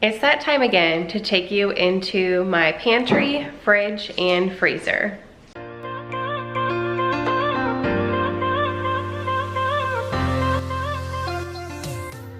It's that time again to take you into my pantry, fridge, and freezer.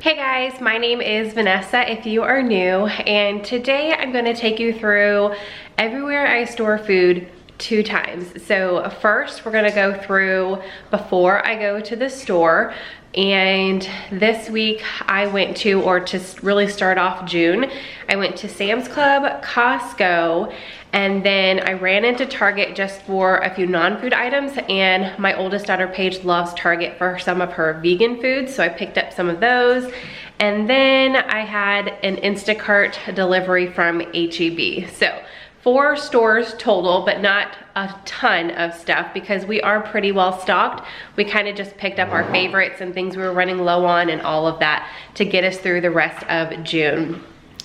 Hey guys, my name is Vanessa if you are new, and today I'm going to take you through everywhere I store food 2 times. So first we're going to go through before I go to the store. And this week I went to, or to really start off June, I went to Sam's Club, Costco, and then I ran into Target just for a few non-food items. And my oldest daughter Paige loves Target for some of her vegan foods, so I picked up some of those. And then I had an Instacart delivery from H-E-B. So 4 stores total, but not a ton of stuff because we are pretty well stocked. We kind of just picked up our favorites and things we were running low on and all of that to get us through the rest of June.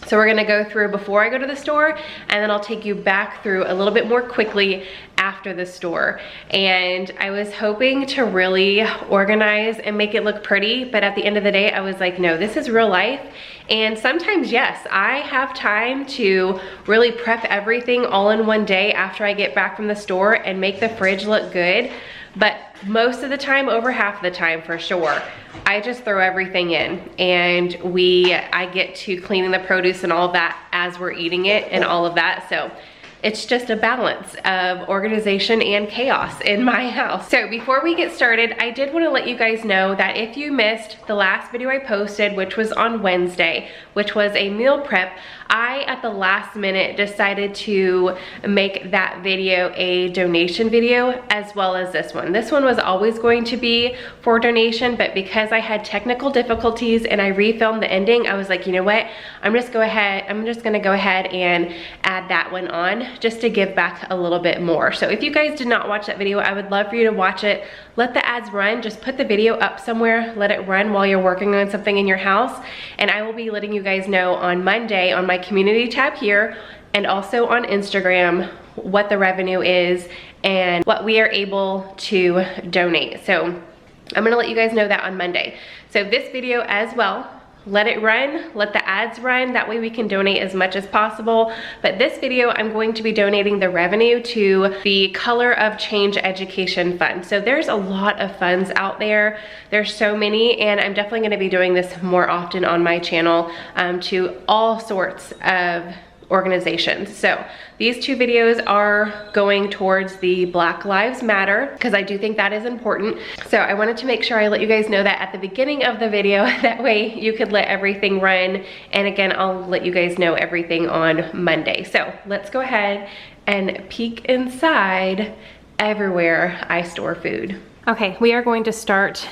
So we're gonna go through before I go to the store, and then I'll take you back through a little bit more quickly after the store. And I was hoping to really organize and make it look pretty, but at the end of the day, I was like, no, this is real life. And sometimes, yes, I have time to really prep everything all in one day after I get back from the store and make the fridge look good. But most of the time, over half of the time for sure, I just throw everything in, and I get to cleaning the produce and all of that as we're eating it and all of that. So it's just a balance of organization and chaos in my house. So before we get started, I did want to let you guys know that if you missed the last video I posted, which was on Wednesday, which was a meal prep, I, at the last minute, decided to make that video a donation video as well as this one. This one was always going to be for donation, but because I had technical difficulties and I refilmed the ending, I was like, you know what? I'm just gonna go ahead and add that one on just to give back a little bit more. So if you guys did not watch that video, I would love for you to watch it. Let the ads run. Just put the video up somewhere, let it run while you're working on something in your house, and I will be letting you guys know on Monday on my community tab here and also on Instagram what the revenue is and what we are able to donate. So I'm gonna let you guys know that on Monday. So this video as well, let it run, let the ads run, that way we can donate as much as possible. But this video, I'm going to be donating the revenue to the Color of Change Education Fund. So there's a lot of funds out there. There's so many, and I'm definitely gonna be doing this more often on my channel to all sorts of organizations. So these 2 videos are going towards the Black Lives Matter because I do think that is important. So I wanted to make sure I let you guys know that at the beginning of the video, that way you could let everything run. And again, I'll let you guys know everything on Monday. So let's go ahead and peek inside everywhere I store food. Okay, we are going to start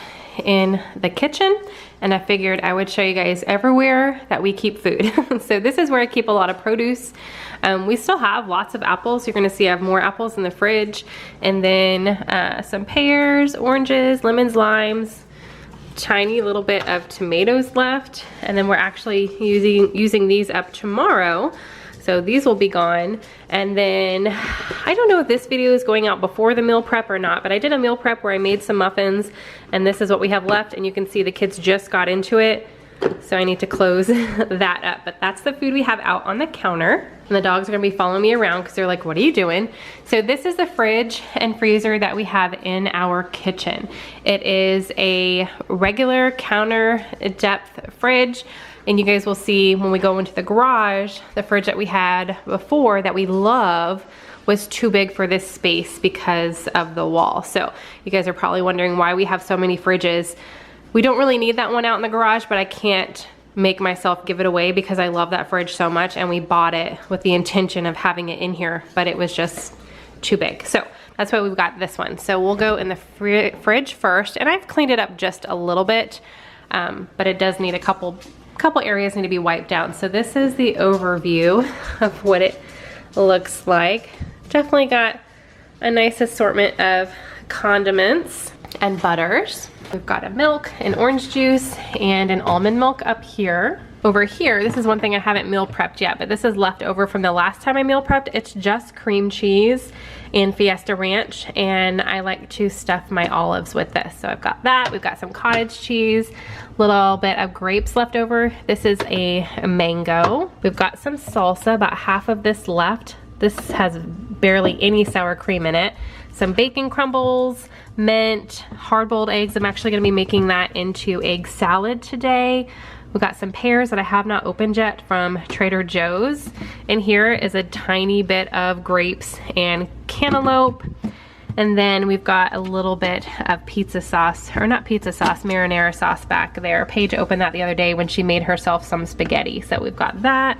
in the kitchen, and I figured I would show you guys everywhere that we keep food. So this is where I keep a lot of produce. We still have lots of apples. You're gonna see I have more apples in the fridge, and then some pears, oranges, lemons, limes, tiny little bit of tomatoes left, and then we're actually using these up tomorrow. So these will be gone. And then I don't know if this video is going out before the meal prep or not, but I did a meal prep where I made some muffins, and this is what we have left, and you can see the kids just got into it. So I need to close that up. But that's the food we have out on the counter. And the dogs are gonna be following me around because they're like, what are you doing? So this is the fridge and freezer that we have in our kitchen. It is a regular counter depth fridge. And you guys will see when we go into the garage, the fridge that we had before that we love was too big for this space because of the wall. So you guys are probably wondering why we have so many fridges. We don't really need that one out in the garage, but I can't make myself give it away because I love that fridge so much, and we bought it with the intention of having it in here, but it was just too big. So that's why we've got this one. So we'll go in the fridge first, and I've cleaned it up just a little bit, but it does need a couple areas need to be wiped out. So this is the overview of what it looks like. Definitely got a nice assortment of condiments and butters. We've got a milk, an orange juice, and an almond milk up here. Over here, this is one thing I haven't meal prepped yet, but this is left over from the last time I meal prepped. It's just cream cheese and Fiesta Ranch, and I like to stuff my olives with this. So I've got that. We've got some cottage cheese, little bit of grapes left over. This is a mango. We've got some salsa, about half of this left. This has barely any sour cream in it. Some bacon crumbles, mint, hard-boiled eggs. I'm actually gonna be making that into egg salad today. We've got some pears that I have not opened yet from Trader Joe's. And here is a tiny bit of grapes and cantaloupe. And then we've got a little bit of pizza sauce, or not pizza sauce, marinara sauce back there. Paige opened that the other day when she made herself some spaghetti. So we've got that.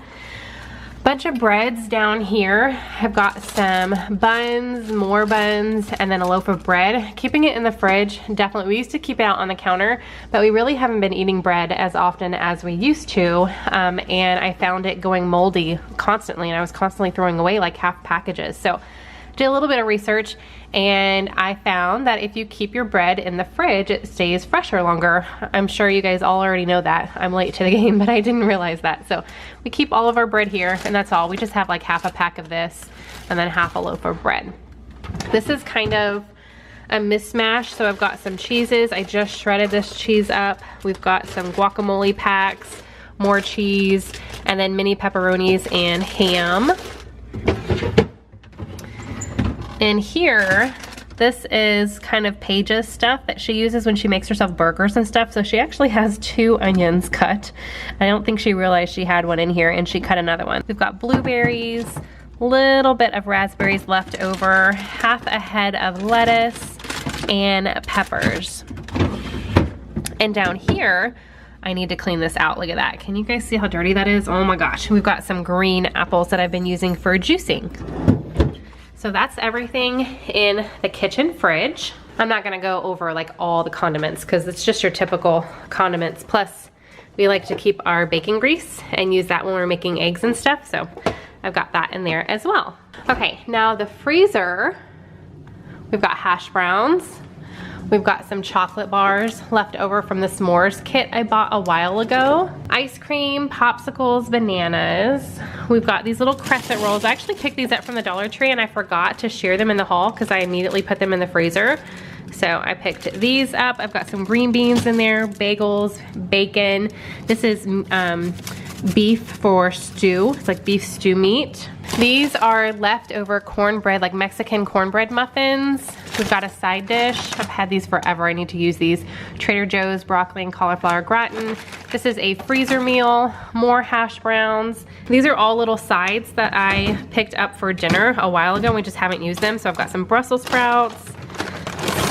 Bunch of breads down here. I've got some buns, more buns, and then a loaf of bread. Keeping it in the fridge, definitely. We used to keep it out on the counter, but we really haven't been eating bread as often as we used to. And I found it going moldy constantly, and I was constantly throwing away like half packages. So did a little bit of research, and I found that if you keep your bread in the fridge, it stays fresher longer. I'm sure you guys all already know that. I'm late to the game, but I didn't realize that. So we keep all of our bread here, and that's all. We just have like half a pack of this and then half a loaf of bread. This is kind of a mismatch. So I've got some cheeses. I just shredded this cheese up. We've got some guacamole packs, more cheese, and then mini pepperonis and ham. And here, this is kind of Paige's stuff that she uses when she makes herself burgers and stuff. So she actually has 2 onions cut. I don't think she realized she had one in here, and she cut another one. We've got blueberries, little bit of raspberries left over, half a head of lettuce, and peppers. And down here, I need to clean this out. Look at that. Can you guys see how dirty that is? Oh my gosh. We've got some green apples that I've been using for juicing. So that's everything in the kitchen fridge. I'm not gonna go over like all the condiments because it's just your typical condiments. Plus, we like to keep our bacon grease and use that when we're making eggs and stuff. So I've got that in there as well. Okay, now the freezer, we've got hash browns. We've got some chocolate bars left over from the s'mores kit I bought a while ago. Ice cream, popsicles, bananas. We've got these little crescent rolls. I actually picked these up from the Dollar Tree, and I forgot to share them in the haul because I immediately put them in the freezer. So I picked these up. I've got some green beans in there, bagels, bacon. This is beef for stew. It's like beef stew meat. These are leftover cornbread, like Mexican cornbread muffins. We've got a side dish. I've had these forever. I need to use these. Trader Joe's broccoli and cauliflower gratin. This is a freezer meal. More hash browns. These are all little sides that I picked up for dinner a while ago. We just haven't used them. So I've got some Brussels sprouts,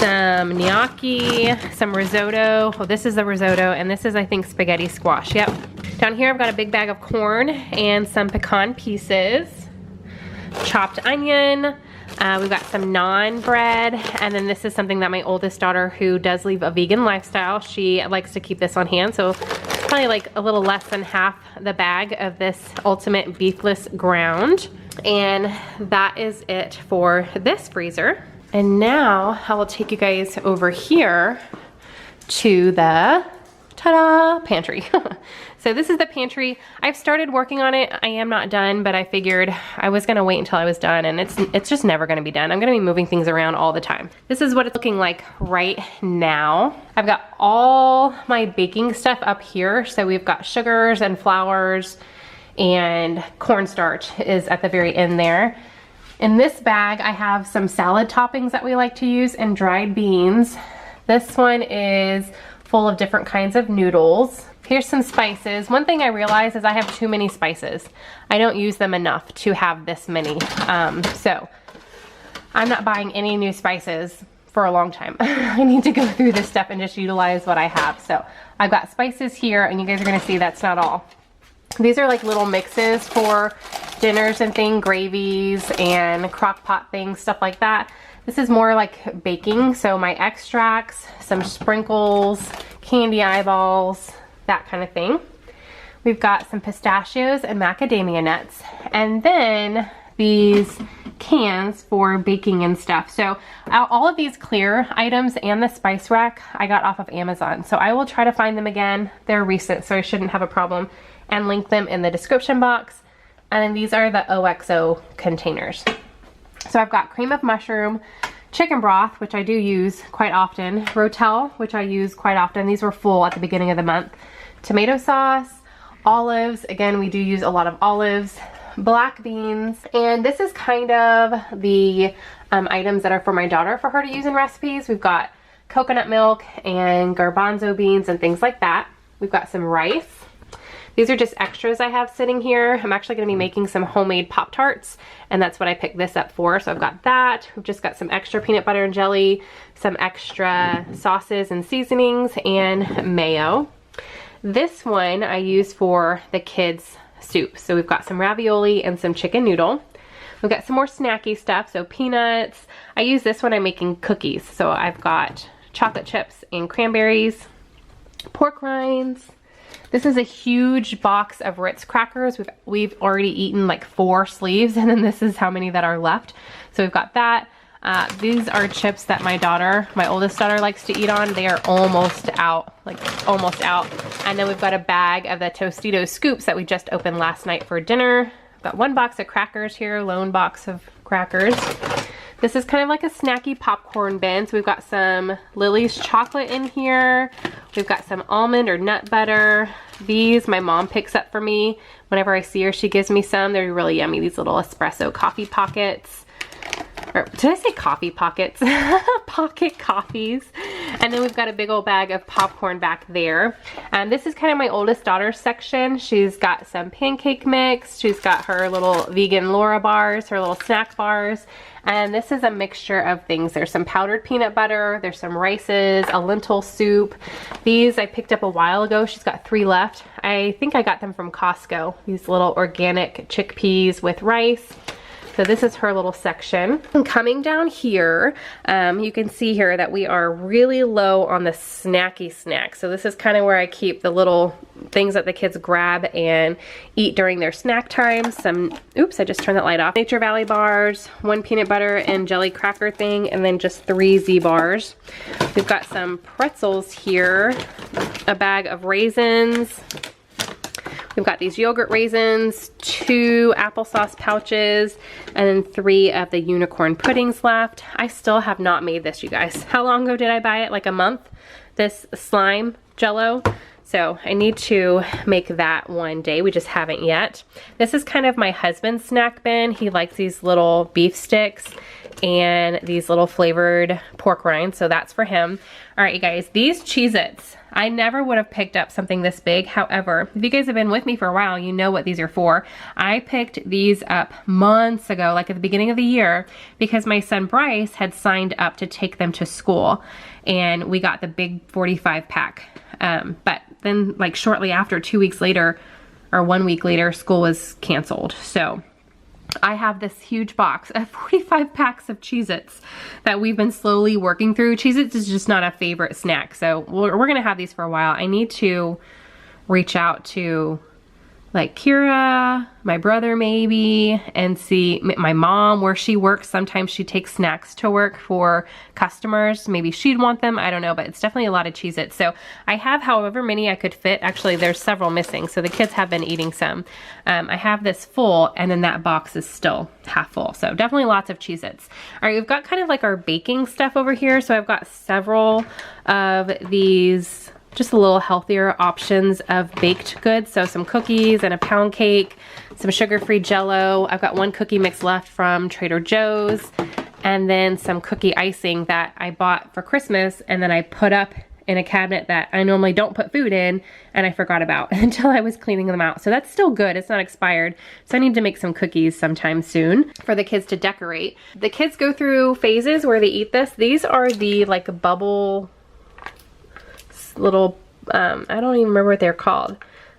some gnocchi, some risotto. Oh, this is the risotto, and this is, I think, spaghetti squash. Yep. Down here, I've got a big bag of corn and some pecan pieces, chopped onion. We've got some naan bread, and then this is something that my oldest daughter, who does leave a vegan lifestyle, she likes to keep this on hand. So probably like a little less than half the bag of this ultimate beefless ground. And that is it for this freezer. And now I will take you guys over here to the ta-da pantry. So this is the pantry. I've started working on it. I am not done, but I figured I was gonna wait until I was done, and it's just never gonna be done. I'm gonna be moving things around all the time. This is what it's looking like right now. I've got all my baking stuff up here. So we've got sugars and flours, and cornstarch is at the very end there. In this bag, I have some salad toppings that we like to use and dried beans. This one is full of different kinds of noodles. Here's some spices. One thing I realized is I have too many spices. I don't use them enough to have this many. So I'm not buying any new spices for a long time. I need to go through this stuff and just utilize what I have. So I've got spices here, and you guys are gonna see that's not all. These are like little mixes for dinners and things, gravies and crock pot things, stuff like that. This is more like baking, so my extracts, some sprinkles, candy eyeballs, that kind of thing. We've got some pistachios and macadamia nuts, and then these cans for baking and stuff. So all of these clear items and the spice rack I got off of Amazon. So I will try to find them again. They're recent, so I shouldn't have a problem. and link them in the description box. And then these are the Oxo containers. So I've got cream of mushroom, chicken broth, which I do use quite often, Rotel, which I use quite often. These were full at the beginning of the month. Tomato sauce, olives, again we do use a lot of olives, black beans, and this is kind of the items that are for my daughter for her to use in recipes. We've got coconut milk and garbanzo beans and things like that. We've got some rice. These are just extras I have sitting here. I'm actually going to be making some homemade Pop-Tarts, and that's what I picked this up for. So I've got that. We've just got some extra peanut butter and jelly, some extra sauces and seasonings, and mayo. This one I use for the kids' soup. So we've got some ravioli and some chicken noodle. We've got some more snacky stuff, so peanuts. I use this when I'm making cookies. So I've got chocolate chips and cranberries, pork rinds. This is a huge box of Ritz crackers. We've already eaten like 4 sleeves, and then this is how many that are left. So we've got that. These are chips that my oldest daughter likes to eat on. They are almost out, like almost out. And then we've got a bag of the Tostitos scoops that we just opened last night for dinner. I've got 1 box of crackers here, lone box of crackers. This is kind of like a snacky popcorn bin. So we've got some Lily's chocolate in here. We've got some almond or nut butter. These my mom picks up for me. Whenever I see her, she gives me some. They're really yummy, these little espresso coffee pockets. Or did I say coffee pockets? Pocket coffees. And then we've got a big old bag of popcorn back there. This is kind of my oldest daughter's section. She's got some pancake mix. She's got her little vegan Laura bars, her little snack bars. And this is a mixture of things. There's some powdered peanut butter, there's some rices, a lentil soup. These I picked up a while ago. She's got 3 left. I think I got them from Costco. These little organic chickpeas with rice. So this is her little section. And coming down here, you can see here that we are really low on the snacky snacks. So this is kind of where I keep the little things that the kids grab and eat during their snack time. Some, oops, I just turned that light off. Nature Valley bars, 1 peanut butter and jelly cracker thing, and then just 3 Z bars. We've got some pretzels here, a bag of raisins. We've got these yogurt raisins, 2 applesauce pouches, and then 3 of the unicorn puddings left. I still have not made this, you guys. How long ago did I buy it? Like a month? This slime jello. So I need to make that one day. We just haven't yet. This is kind of my husband's snack bin. He likes these little beef sticks and these little flavored pork rinds, so that's for him. All right, you guys, these Cheez-Its, I never would have picked up something this big. However, if you guys have been with me for a while, you know what these are for. I picked these up months ago, like at the beginning of the year, because my son Bryce had signed up to take them to school, and we got the big 45 pack. But then like shortly after, 2 weeks later, or 1 week later, school was canceled. So I have this huge box of 45 packs of Cheez-Its that we've been slowly working through. Cheez-Its is just not a favorite snack, so we're gonna have these for a while. I need to reach out to like Kira, my brother maybe, and see my mom where she works. Sometimes she takes snacks to work for customers. Maybe she'd want them, I don't know, but it's definitely a lot of Cheez-Its. So I have however many I could fit. Actually, there's several missing, so the kids have been eating some. I have this full, and then that box is still half full. So definitely lots of Cheez-Its. All right, we've got kind of like our baking stuff over here. So I've got several of these just a little healthier options of baked goods. So some cookies and a pound cake, some sugar-free Jell-O. I've got 1 cookie mix left from Trader Joe's, and then some cookie icing that I bought for Christmas, and then I put up in a cabinet that I normally don't put food in, and I forgot about until I was cleaning them out. So that's still good, it's not expired. So I need to make some cookies sometime soon for the kids to decorate. The kids go through phases where they eat this. These are the like bubble little, I don't even remember what they're called.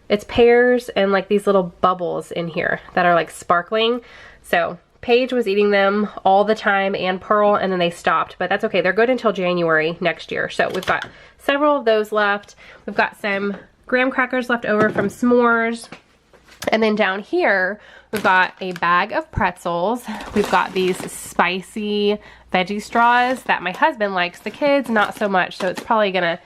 It's pears and like these little bubbles in here that are like sparkling. So Paige was eating them all the time, and Pearl, and then they stopped, but that's okay. They're good until January next year. So we've got several of those left. We've got some graham crackers left over from s'mores. And then down here, we've got a bag of pretzels. We've got these spicy veggie straws that my husband likes. The kids, not so much, so it's probably gonna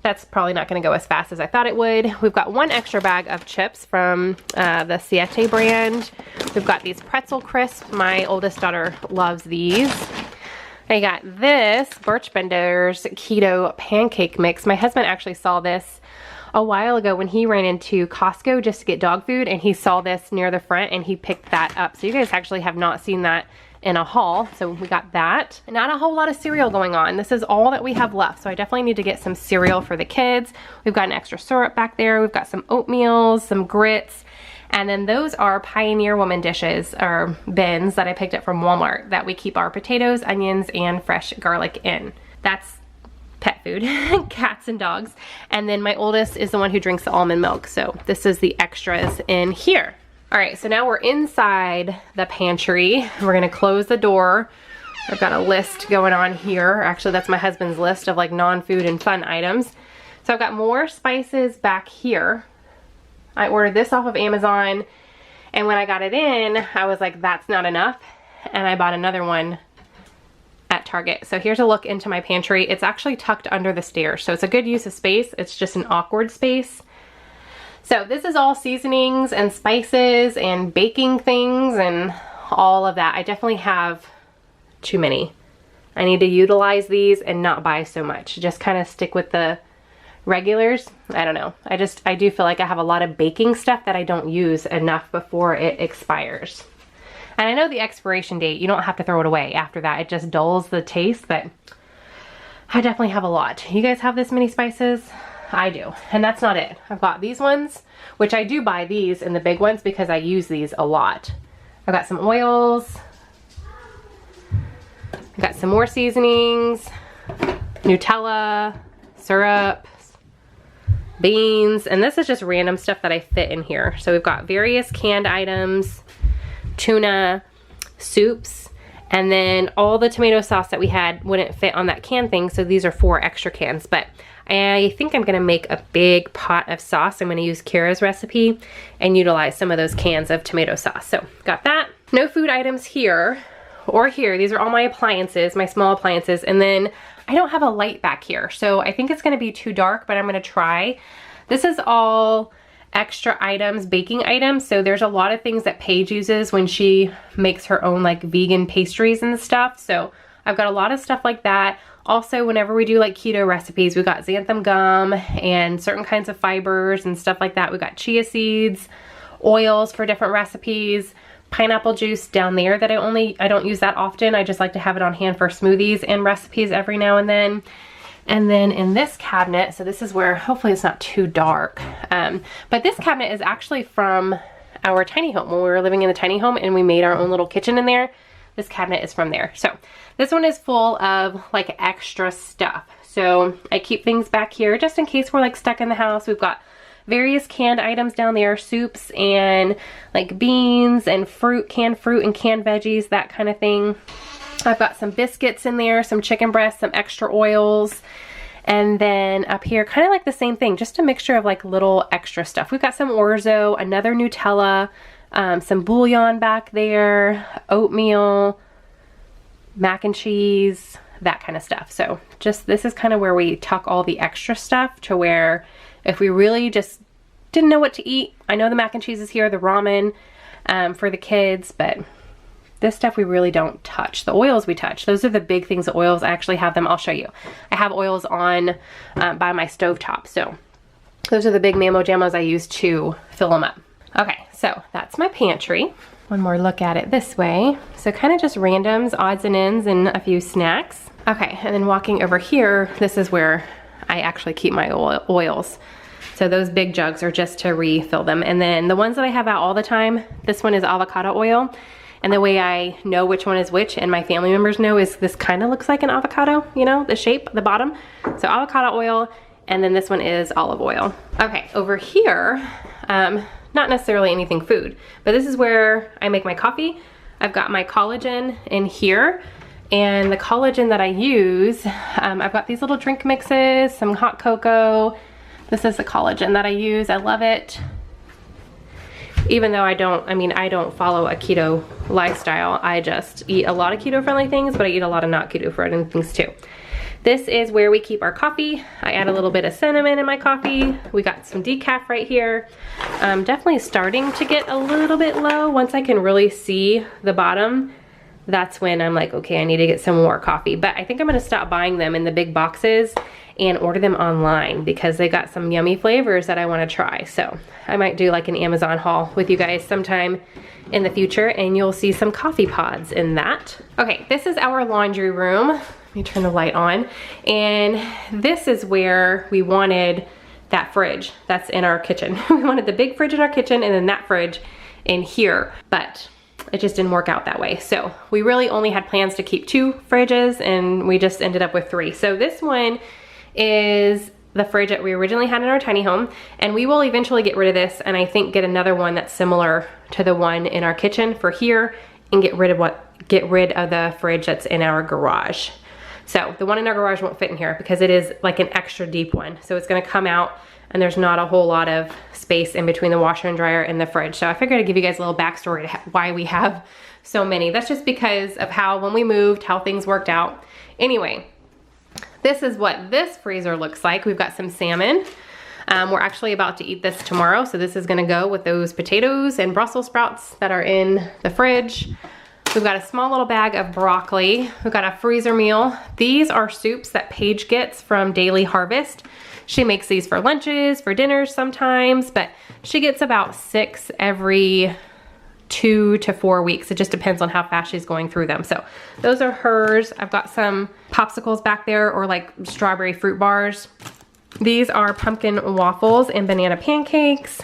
that's probably not gonna go as fast as I thought it would. We've got one extra bag of chips from the Siete brand. We've got these pretzel crisps. My oldest daughter loves these. I got this Birch Benders Keto pancake mix. My husband actually saw this a while ago when he ran into Costco just to get dog food, and he saw this near the front and he picked that up. So you guys actually have not seen that in a haul. So we got that. Not a whole lot of cereal going on. This is all that we have left. So I definitely need to get some cereal for the kids. We've got an extra syrup back there. We've got some oatmeal, some grits. And then those are Pioneer Woman dishes or bins that I picked up from Walmart that we keep our potatoes, onions, and fresh garlic in. That's pet food, cats and dogs. And then my oldest is the one who drinks the almond milk. So this is the extras in here. All right, so now we're inside the pantry. We're gonna close the door. I've got a list going on here. Actually, that's my husband's list of like non-food and fun items. So I've got more spices back here. I ordered this off of Amazon, and when I got it in, I was like, that's not enough. And I bought another one at Target. So here's a look into my pantry. It's actually tucked under the stairs, so it's a good use of space. It's just an awkward space. So this is all seasonings and spices and baking things and all of that. I definitely have too many. I need to utilize these and not buy so much. Just kind of stick with the regulars. I don't know. I do feel like I have a lot of baking stuff that I don't use enough before it expires. And I know the expiration date, you don't have to throw it away after that. It just dulls the taste, but I definitely have a lot. You guys have this many spices? I do. And that's not it. I've got these ones, which I do buy these in the big ones because I use these a lot. I've got some oils. I've got some more seasonings, Nutella, syrup, beans, and this is just random stuff that I fit in here. So we've got various canned items, tuna, soups, and then all the tomato sauce that we had wouldn't fit on that can thing, so these are 4 extra cans. But I think I'm gonna make a big pot of sauce. I'm gonna use Kara's recipe and utilize some of those cans of tomato sauce. So got that. No food items here or here. These are all my appliances, my small appliances. And then I don't have a light back here, so I think it's gonna be too dark, but I'm gonna try. This is all extra items, baking items. So there's a lot of things that Paige uses when she makes her own like vegan pastries and stuff. So I've got a lot of stuff like that. Also, whenever we do like keto recipes, we've got xanthan gum and certain kinds of fibers and stuff like that. We've got chia seeds, oils for different recipes, pineapple juice down there that I don't use that often. I just like to have it on hand for smoothies and recipes every now and then. And then in this cabinet, so this is where, hopefully it's not too dark, but this cabinet is actually from our tiny home. When we were living in the tiny home and we made our own little kitchen in there, this cabinet is from there. So this one is full of like extra stuff. So I keep things back here just in case we're like stuck in the house. We've got various canned items down there, soups and like beans and fruit, canned fruit and canned veggies, that kind of thing. I've got some biscuits in there, some chicken breasts, some extra oils. And then up here, kind of like the same thing, just a mixture of like little extra stuff. We've got some orzo, another Nutella, some bouillon back there, oatmeal, mac and cheese, that kind of stuff. So just, this is kind of where we tuck all the extra stuff to where if we really just didn't know what to eat, I know the mac and cheese is here, the ramen for the kids, but this stuff we really don't touch. The oils we touch. Those are the big things, the oils. I actually have them. I'll show you. I have oils on by my stovetop. So those are the big Mammo Jammos I use to fill them up. Okay, so that's my pantry. One more look at it this way. So kind of just randoms, odds and ends, and a few snacks. Okay, and then walking over here, this is where I actually keep my oils. So those big jugs are just to refill them. And then the ones that I have out all the time, this one is avocado oil. And the way I know which one is which, and my family members know, is this kind of looks like an avocado, you know, the shape, the bottom. So avocado oil, and then this one is olive oil. Okay, over here, not necessarily anything food, but this is where I make my coffee. I've got my collagen in here, and the collagen that I use, I've got these little drink mixes, some hot cocoa. This is the collagen that I use. I love it. Even though I don't follow a keto lifestyle. I just eat a lot of keto friendly things, but I eat a lot of not keto friendly things too. This is where we keep our coffee. I add a little bit of cinnamon in my coffee. We got some decaf right here. Definitely starting to get a little bit low. Once I can really see the bottom, that's when I'm like, okay, I need to get some more coffee. But I think I'm gonna stop buying them in the big boxes and order them online because they got some yummy flavors that I wanna try. So I might do like an Amazon haul with you guys sometime in the future, and you'll see some coffee pods in that. Okay, this is our laundry room. Let me turn the light on. And this is where we wanted that fridge that's in our kitchen. We wanted the big fridge in our kitchen and then that fridge in here, but it just didn't work out that way. So we really only had plans to keep 2 fridges and we just ended up with 3. So this one is the fridge that we originally had in our tiny home, and we will eventually get rid of this and I think get another one that's similar to the one in our kitchen for here and get rid of the fridge that's in our garage. So the one in our garage won't fit in here because it is like an extra deep one. So it's gonna come out and there's not a whole lot of space in between the washer and dryer and the fridge. So I figured I'd give you guys a little backstory to why we have so many. That's just because of how, when we moved, how things worked out. Anyway, this is what this freezer looks like. We've got some salmon. We're actually about to eat this tomorrow. So this is gonna go with those potatoes and Brussels sprouts that are in the fridge. We've got a small little bag of broccoli. We've got a freezer meal. These are soups that Paige gets from Daily Harvest. She makes these for lunches, for dinners sometimes, but she gets about 6 every 2 to 4 weeks. It just depends on how fast she's going through them. So those are hers. I've got some popsicles back there, or like strawberry fruit bars. These are pumpkin waffles and banana pancakes,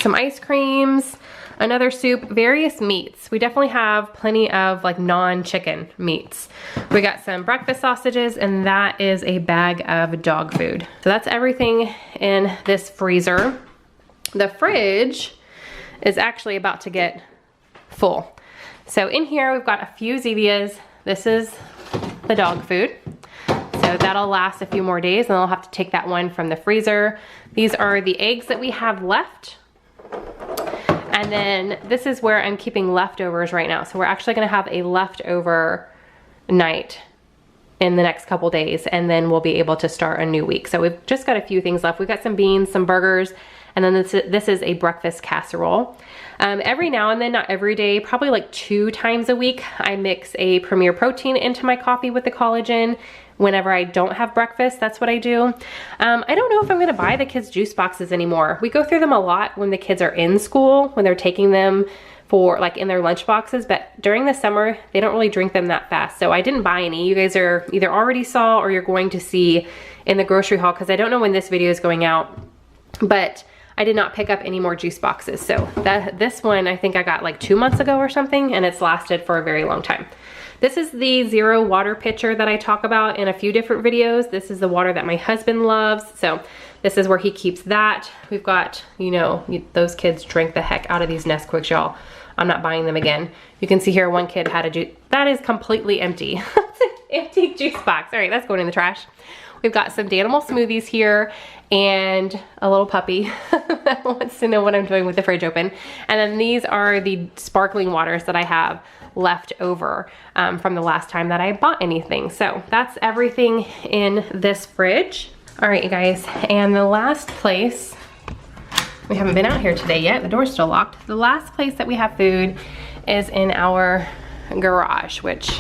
some ice creams, another soup, various meats. We definitely have plenty of like non-chicken meats. We got some breakfast sausages, and that is a bag of dog food. So that's everything in this freezer. The fridge is actually about to get full. So in here we've got a few Zevias. This is the dog food. So that'll last a few more days, and I'll have to take that one from the freezer. These are the eggs that we have left. And then this is where I'm keeping leftovers right now. So we're actually gonna have a leftover night in the next couple days, and then we'll be able to start a new week. So we've just got a few things left. We've got some beans, some burgers, and then this is a breakfast casserole. Every now and then, not every day, probably like 2 times a week, I mix a Premier Protein into my coffee with the collagen. Whenever I don't have breakfast, that's what I do. I don't know if I'm gonna buy the kids juice boxes anymore. We go through them a lot when the kids are in school, when they're taking them for like in their lunch boxes, but during the summer, they don't really drink them that fast. So I didn't buy any. You guys are either already saw or you're going to see in the grocery haul, because I don't know when this video is going out, but I did not pick up any more juice boxes. So this one, I think I got like 2 months ago or something, and it's lasted for a very long time. This is the zero water pitcher that I talk about in a few different videos. This is the water that my husband loves. So this is where he keeps that. We've got, you know, those kids drink the heck out of these Nesquiks, y'all. I'm not buying them again. You can see here one kid had a juice. That is completely empty. That's an empty juice box. All right, that's going in the trash. We've got some Danimal smoothies here and a little puppy that wants to know what I'm doing with the fridge open. And then these are the sparkling waters that I have left over from the last time that I bought anything. So that's everything in this fridge. All right, you guys, and the last place, we haven't been out here today yet, the door's still locked. The last place that we have food is in our garage, which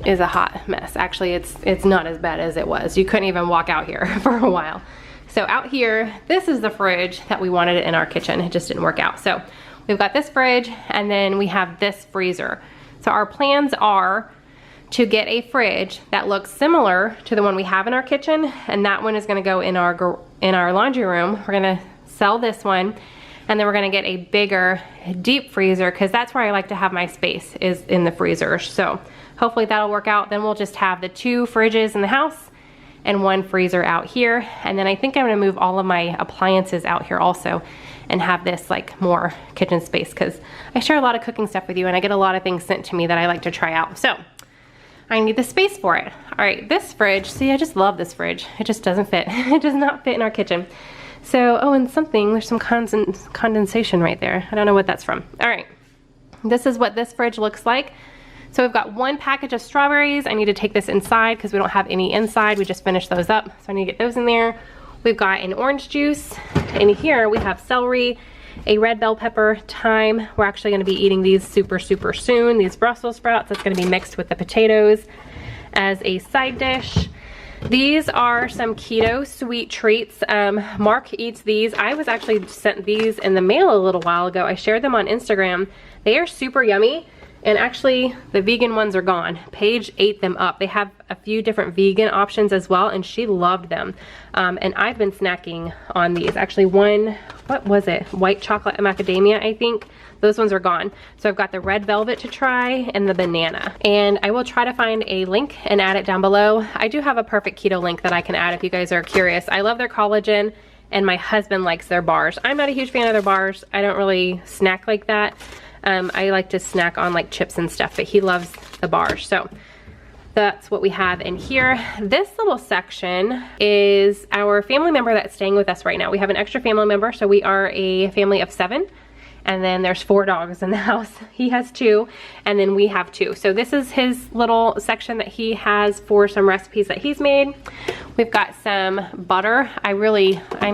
is a hot mess. Actually, it's not as bad as it was. You couldn't even walk out here for a while. So out here, this is the fridge that we wanted in our kitchen. It just didn't work out. So we've got this fridge, and then we have this freezer. So our plans are to get a fridge that looks similar to the one we have in our kitchen, and that one is gonna go in our laundry room. We're gonna sell this one, and then we're gonna get a bigger deep freezer, because that's where I like to have my space, is in the freezer. So hopefully that'll work out. Then we'll just have the 2 fridges in the house and 1 freezer out here. And then I think I'm gonna move all of my appliances out here also and have this like more kitchen space, because I share a lot of cooking stuff with you and I get a lot of things sent to me that I like to try out. So I need the space for it. All right, this fridge, see, I just love this fridge. It just doesn't fit. It does not fit in our kitchen. So, oh, and there's some condensation right there. I don't know what that's from. All right, this is what this fridge looks like. So we've got 1 package of strawberries. I need to take this inside because we don't have any inside. We just finished those up, so I need to get those in there. We've got an orange juice. And here we have celery, a red bell pepper, thyme. We're actually gonna be eating these super soon. These Brussels sprouts, that's gonna be mixed with the potatoes as a side dish. These are some keto sweet treats. Mark eats these. I was actually sent these in the mail a little while ago. I shared them on Instagram. They are super yummy. And actually, the vegan ones are gone. Paige ate them up. They have a few different vegan options as well, and she loved them. And I've been snacking on these. Actually, one, what was it? White chocolate macadamia, I think. Those ones are gone. So I've got the red velvet to try and the banana. And I will try to find a link and add it down below. I do have a perfect keto link that I can add if you guys are curious. I love their collagen, and my husband likes their bars. I'm not a huge fan of their bars. I don't really snack like that. I like to snack on like chips and stuff, but he loves the bars. So that's what we have in here. This little section is our family member that's staying with us right now. We have an extra family member, so we are a family of 7. And then there's 4 dogs in the house. He has 2, and then we have 2. So this is his little section that he has for some recipes that he's made. We've got some butter. I'm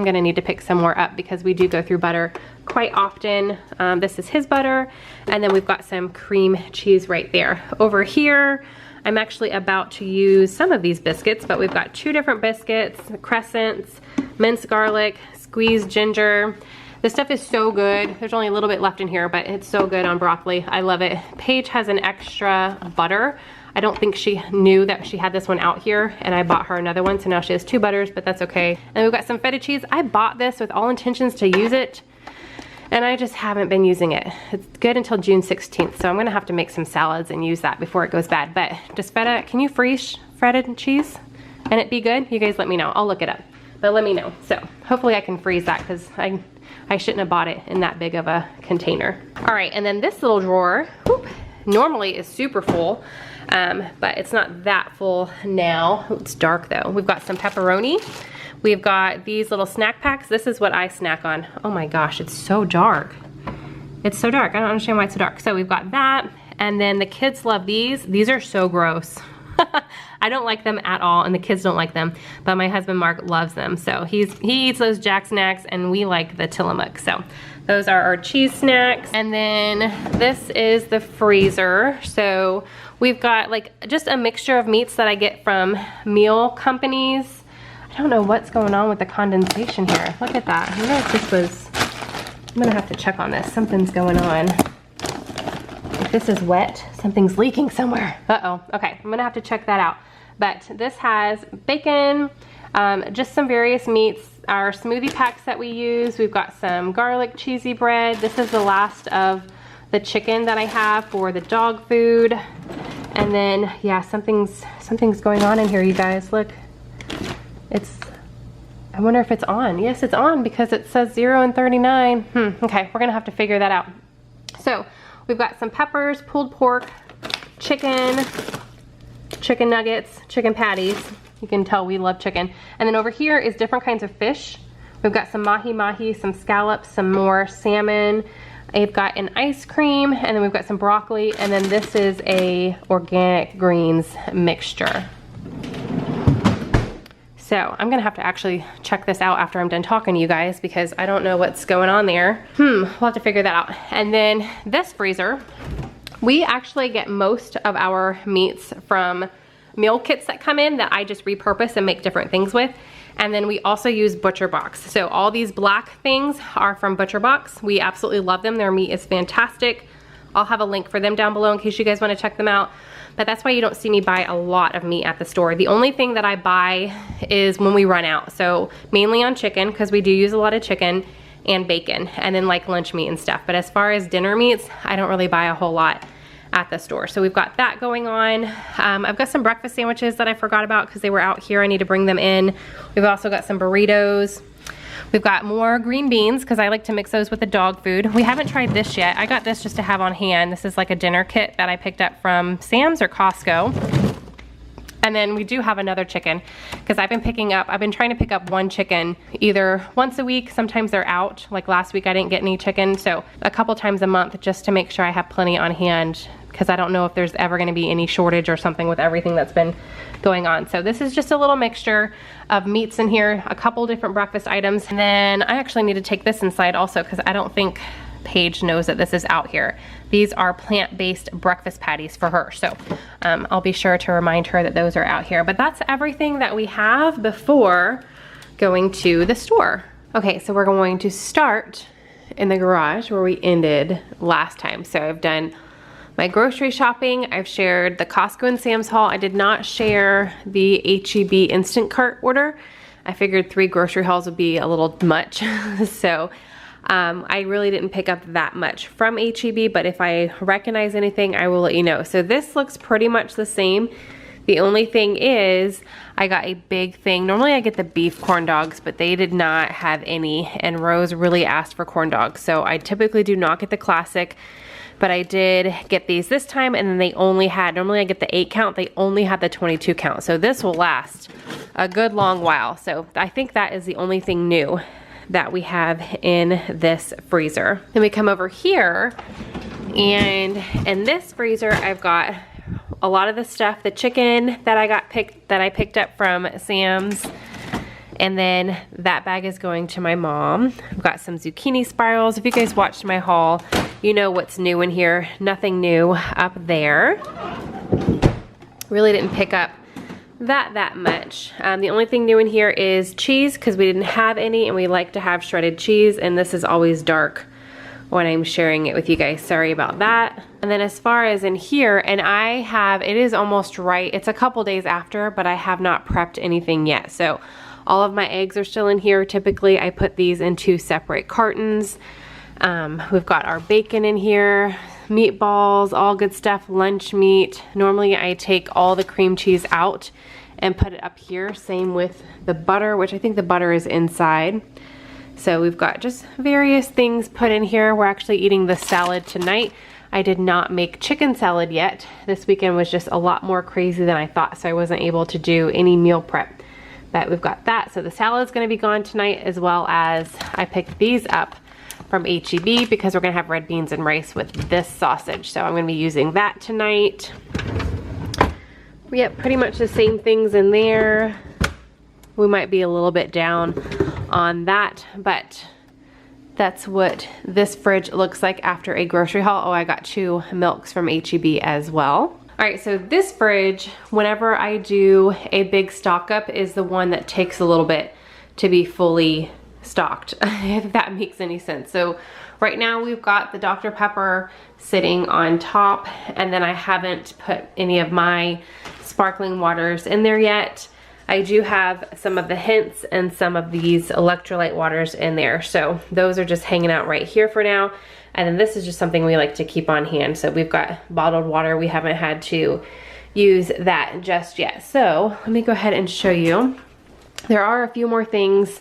gonna need to pick some more up because we do go through butter quite often. This is his butter. And then we've got some cream cheese right there. Over here, I'm actually about to use some of these biscuits, but we've got 2 different biscuits, crescents, minced garlic, squeezed ginger. This stuff is so good. There's only a little bit left in here, but it's so good on broccoli. I love it. Paige has an extra butter. I don't think she knew that she had this one out here, and I bought her another one, so now she has 2 butters, but that's okay. And we've got some feta cheese. I bought this with all intentions to use it, and I just haven't been using it. It's good until June 16th, so I'm gonna have to make some salads and use that before it goes bad. But does feta, can you freeze feta cheese and it be good? You guys let me know. I'll look it up, but let me know. So hopefully I can freeze that because I shouldn't have bought it in that big of a container. All right, and then this little drawer, normally is super full, but it's not that full now. It's dark though. We've got some pepperoni. We've got these little snack packs. This is what I snack on. Oh my gosh, it's so dark. It's so dark. I don't understand why it's so dark. So we've got that, and then the kids love these. These are so gross. I don't like them at all, and the kids don't like them, but my husband Mark loves them. So he eats those Jack Snacks, and we like the Tillamook. So those are our cheese snacks. And then this is the freezer. So we've got like just a mixture of meats that I get from meal companies. I don't know what's going on with the condensation here. Look at that. I wonder if this was, I'm gonna have to check on this. Something's going on. If this is wet, something's leaking somewhere. Uh-oh, okay, I'm gonna have to check that out. But this has bacon, just some various meats, our smoothie packs that we use. We've got some garlic cheesy bread. This is the last of the chicken that I have for the dog food. And then, yeah, something's going on in here, you guys. Look, I wonder if it's on. Yes, it's on because it says 0 and 39. Okay, we're gonna have to figure that out. So, we've got some peppers, pulled pork, chicken nuggets, chicken patties. You can tell we love chicken. And then over here is different kinds of fish. We've got some mahi-mahi, some scallops, some more salmon. I've got an ice cream, and then we've got some broccoli, and then this is a organic greens mixture. So I'm gonna have to actually check this out after I'm done talking to you guys because I don't know what's going on there. We'll have to figure that out. And then this freezer, we actually get most of our meats from meal kits that come in that I just repurpose and make different things with. And then we also use Butcher Box. So all these black things are from Butcher Box. We absolutely love them. Their meat is fantastic. I'll have a link for them down below in case you guys want to check them out. But that's why you don't see me buy a lot of meat at the store. The only thing that I buy is when we run out. So mainly on chicken, because we do use a lot of chicken, and bacon, and then like lunch meat and stuff. But as far as dinner meats, I don't really buy a whole lot at the store. So we've got that going on. I've got some breakfast sandwiches that I forgot about because they were out here. I need to bring them in. We've also got some burritos. We've got more green beans because I like to mix those with the dog food. We haven't tried this yet. I got this just to have on hand. This is like a dinner kit that I picked up from Sam's or Costco. And then we do have another chicken because I've been trying to pick up one chicken either once a week. Sometimes they're out. Like last week I didn't get any chicken. So a couple times a month just to make sure I have plenty on hand because I don't know if there's ever gonna be any shortage or something with everything that's been going on. So this is just a little mixture of meats in here, a couple different breakfast items. And then I actually need to take this inside also because I don't think Paige knows that this is out here. These are plant-based breakfast patties for her. So I'll be sure to remind her that those are out here. But that's everything that we have before going to the store. Okay, so we're going to start in the garage where we ended last time. So I've done my grocery shopping. I've shared the Costco and Sam's haul. I did not share the H-E-B instant cart order. I figured 3 grocery hauls would be a little much. So I really didn't pick up that much from H-E-B, but if I recognize anything, I will let you know. So this looks pretty much the same. The only thing is I got a big thing. Normally I get the beef corn dogs, but they did not have any, and Rose really asked for corn dogs. So I typically do not get the classic, but I did get these this time, and then they only had, normally I get the 8 count, they only had the 22 count. So this will last a good long while. So I think that is the only thing new that we have in this freezer. Then we come over here, and in this freezer I've got a lot of the stuff, the chicken that I picked up from Sam's, and then that bag is going to my mom. I've got some zucchini spirals. If you guys watched my haul, you know what's new in here. Nothing new up there. Really didn't pick up that much. The only thing new in here is cheese because we didn't have any, and we like to have shredded cheese, and this is always dark when I'm sharing it with you guys. Sorry about that. And then as far as in here, and it is almost right. It's a couple days after, but I have not prepped anything yet. So all of my eggs are still in here. Typically I put these in 2 separate cartons. We've got our bacon in here, meatballs, all good stuff, lunch meat. Normally I take all the cream cheese out and put it up here. Same with the butter, which I think the butter is inside. So we've got just various things put in here. We're actually eating the salad tonight. I did not make chicken salad yet. This weekend was just a lot more crazy than I thought, so I wasn't able to do any meal prep. But we've got that. So the salad's gonna be gone tonight, as well as I picked these up from H-E-B because we're gonna have red beans and rice with this sausage. So I'm gonna be using that tonight. Yep, pretty much the same things in there. We might be a little bit down on that, but that's what this fridge looks like after a grocery haul. Oh, I got 2 milks from H-E-B as well. All right, so this fridge, whenever I do a big stock up, is the one that takes a little bit to be fully stocked, if that makes any sense. So right now we've got the Dr. Pepper sitting on top, and then I haven't put any of my sparkling waters in there yet. I do have some of the Hints and some of these electrolyte waters in there. So those are just hanging out right here for now. And then this is just something we like to keep on hand. So we've got bottled water. We haven't had to use that just yet. So let me go ahead and show you. There are a few more things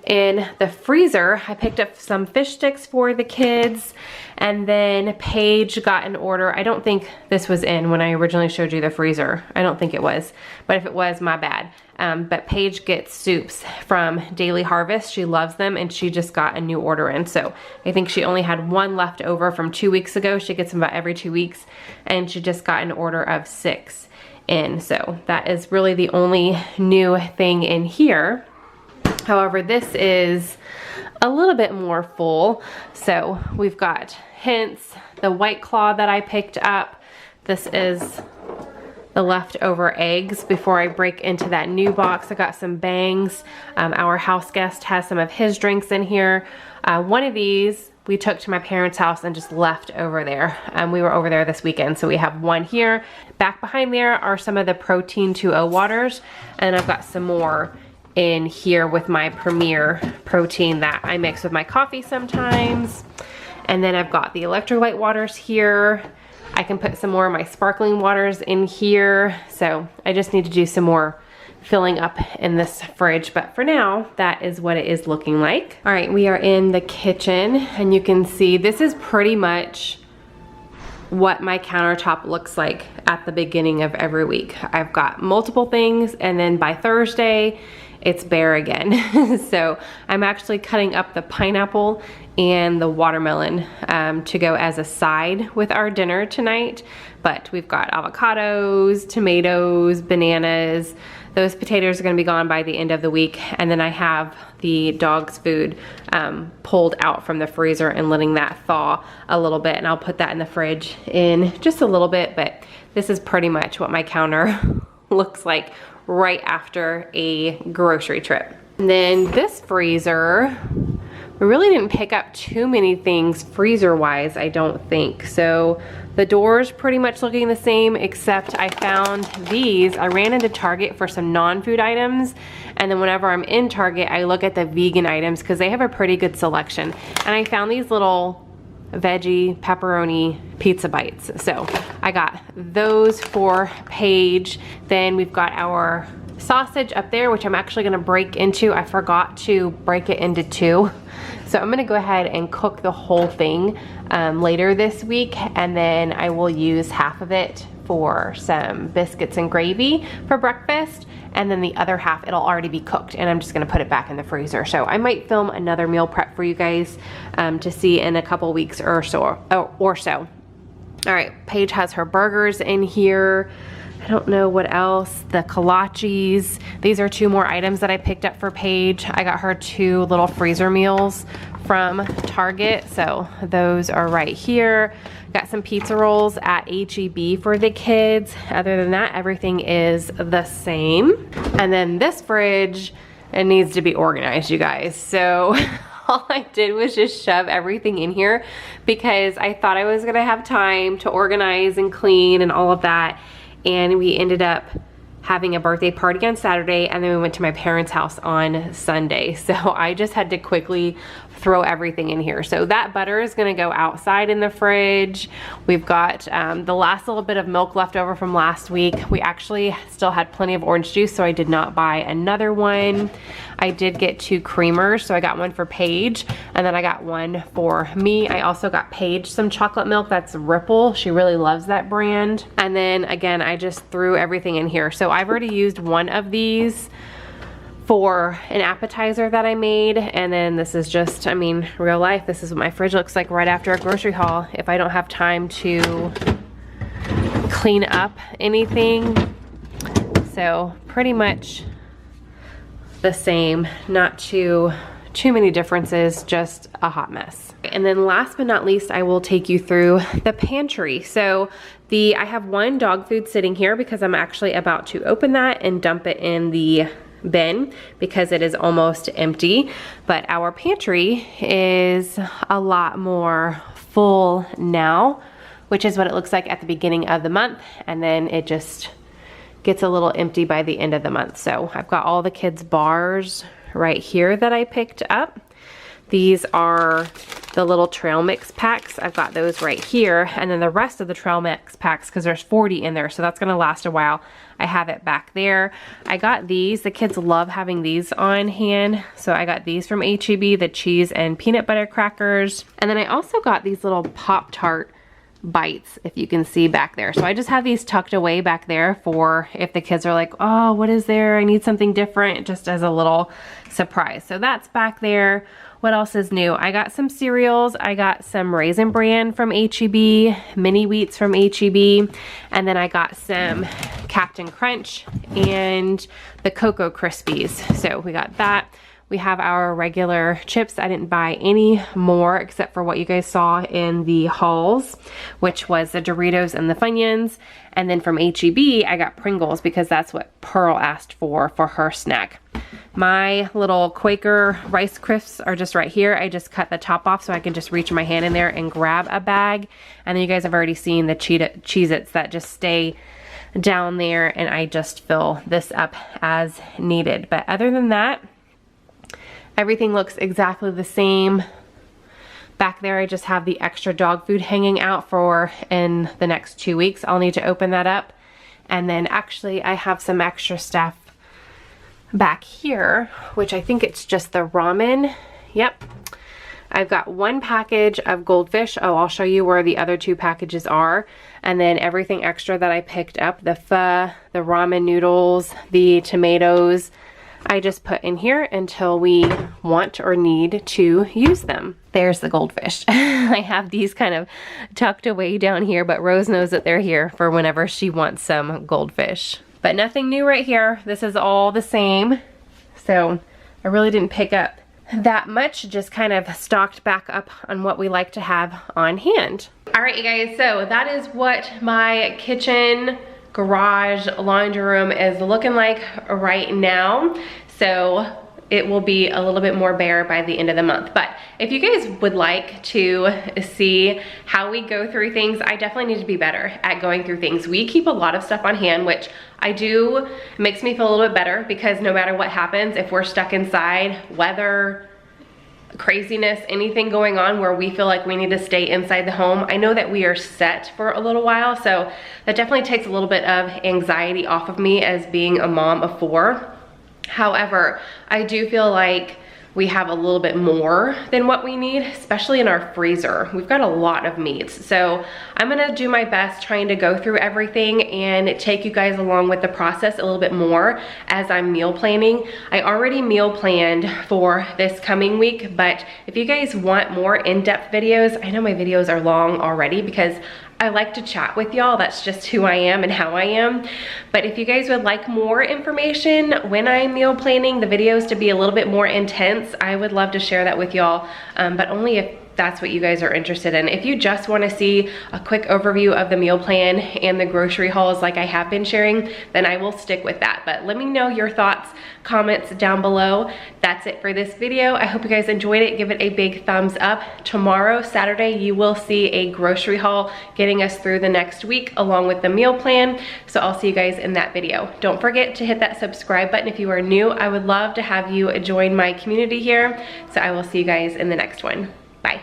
in the freezer. I picked up some fish sticks for the kids, and then Paige got an order. I don't think this was in when I originally showed you the freezer. I don't think it was, but if it was, my bad. But Paige gets soups from Daily Harvest. She loves them, and she just got a new order in. So I think she only had 1 left over from 2 weeks ago. She gets them about every 2 weeks, and she just got an order of 6 in. So that is really the only new thing in here. However, this is a little bit more full. So we've got Hints, the White Claw that I picked up. This is the leftover eggs before I break into that new box. I got some Bangs. Our house guest has some of his drinks in here. One of these we took to my parents' house and just left over there. We were over there this weekend, so we have one here. Back behind there are some of the Protein 2.0 waters, and I've got some more in here with my Premier protein that I mix with my coffee sometimes. And then I've got the electrolyte waters here. I can put some more of my sparkling waters in here. So I just need to do some more filling up in this fridge, but for now, that is what it is looking like. All right, we are in the kitchen, and you can see this is pretty much what my countertop looks like at the beginning of every week. I've got multiple things, and then by Thursday, it's bare again. So I'm actually cutting up the pineapple and the watermelon to go as a side with our dinner tonight. But we've got avocados, tomatoes, bananas. Those potatoes are gonna be gone by the end of the week. And then I have the dog's food pulled out from the freezer and letting that thaw a little bit. And I'll put that in the fridge in just a little bit, but this is pretty much what my counter looks like right after a grocery trip. And then this freezer, we really didn't pick up too many things freezer-wise, I don't think. So the door's pretty much looking the same, except I found these. I ran into Target for some non-food items, and then whenever I'm in Target, I look at the vegan items because they have a pretty good selection. And I found these little veggie pepperoni pizza bites. So I got those for Paige. Then we've got our sausage up there, which I'm actually gonna break into. I forgot to break it into two. So I'm gonna go ahead and cook the whole thing later this week, and then I will use half of it for some biscuits and gravy for breakfast, and then the other half it'll already be cooked, and I'm just gonna put it back in the freezer. So I might film another meal prep for you guys to see in a couple weeks or so. All right, Paige has her burgers in here. I don't know what else. The kolaches. These are two more items that I picked up for Paige. I got her 2 little freezer meals from Target, so those are right here. Got some pizza rolls at H-E-B for the kids. Other than that, everything is the same. And then this fridge, it needs to be organized, you guys. So all I did was just shove everything in here because I thought I was gonna have time to organize and clean and all of that. And we ended up having a birthday party on Saturday, and then we went to my parents' house on Sunday. So I just had to quickly throw everything in here. So that butter is gonna go outside in the fridge. We've got the last little bit of milk left over from last week. We actually still had plenty of orange juice, so I did not buy another one. I did get 2 creamers, so I got one for Paige, and then I got one for me. I also got Paige some chocolate milk. That's Ripple. She really loves that brand. And then again, I just threw everything in here. So I've already used one of these for an appetizer that I made, and then this is just, I mean, real life. This is what my fridge looks like right after a grocery haul if I don't have time to clean up anything. So pretty much the same, not too many differences, just a hot mess. And then last but not least, I will take you through the pantry. So I have one dog food sitting here because I'm actually about to open that and dump it in the bin because it is almost empty. But our pantry is a lot more full now, which is what it looks like at the beginning of the month, and then it just gets a little empty by the end of the month. So I've got all the kids' bars right here that I picked up. These are the little trail mix packs. I've got those right here, and then the rest of the trail mix packs, because there's 40 in there, so that's gonna last a while. I have it back there. I got these. The kids love having these on hand, so I got these from H-E-B, the cheese and peanut butter crackers. And then I also got these little Pop-Tart bites, if you can see back there. So I just have these tucked away back there for if the kids are like, oh, what is there? I need something different, just as a little surprise. So that's back there. What else is new? I got some cereals. I got some Raisin Bran from H-E-B, mini wheats from H-E-B, and then I got some Captain Crunch and the Cocoa Krispies. So we got that. We have our regular chips. I didn't buy any more except for what you guys saw in the hauls, which was the Doritos and the Funyuns. And then from H-E-B, I got Pringles because that's what Pearl asked for her snack. My little Quaker Rice Crisps are just right here. I just cut the top off so I can just reach my hand in there and grab a bag. And then you guys have already seen the Cheez-Its that just stay down there, and I just fill this up as needed. But other than that, everything looks exactly the same. Back there, I just have the extra dog food hanging out for in the next 2 weeks. I'll need to open that up. And then actually, I have some extra stuff back here, which I think it's just the ramen. Yep. I've got 1 package of goldfish. Oh, I'll show you where the other 2 packages are. And then everything extra that I picked up, the pho, the ramen noodles, the tomatoes, I just put in here until we want or need to use them. There's the goldfish. I have these kind of tucked away down here, but Rose knows that they're here for whenever she wants some goldfish. But nothing new right here. This is all the same. So I really didn't pick up that much, just kind of stocked back up on what we like to have on hand. All right, you guys, so that is what my kitchen, garage, laundry room is looking like right now. So it will be a little bit more bare by the end of the month. But if you guys would like to see how we go through things, I definitely need to be better at going through things. We keep a lot of stuff on hand, which I do. It makes me feel a little bit better because no matter what happens, if we're stuck inside, weather, craziness, anything going on where we feel like we need to stay inside the home, I know that we are set for a little while. So that definitely takes a little bit of anxiety off of me as being a mom of 4. However, I do feel like we have a little bit more than what we need, especially in our freezer. We've got a lot of meats. So I'm gonna do my best trying to go through everything and take you guys along with the process a little bit more as I'm meal planning. I already meal planned for this coming week, but if you guys want more in-depth videos, I know my videos are long already because I like to chat with y'all. That's just who I am and how I am. But if you guys would like more information when I'm meal planning, the videos to be a little bit more intense, I would love to share that with y'all, but only if that's what you guys are interested in. If you just want to see a quick overview of the meal plan and the grocery hauls like I have been sharing, then I will stick with that. But let me know your thoughts, comments down below. That's it for this video. I hope you guys enjoyed it. Give it a big thumbs up. Tomorrow, Saturday, you will see a grocery haul getting us through the next week along with the meal plan. So I'll see you guys in that video. Don't forget to hit that subscribe button if you are new. I would love to have you join my community here. So I will see you guys in the next one. Bye.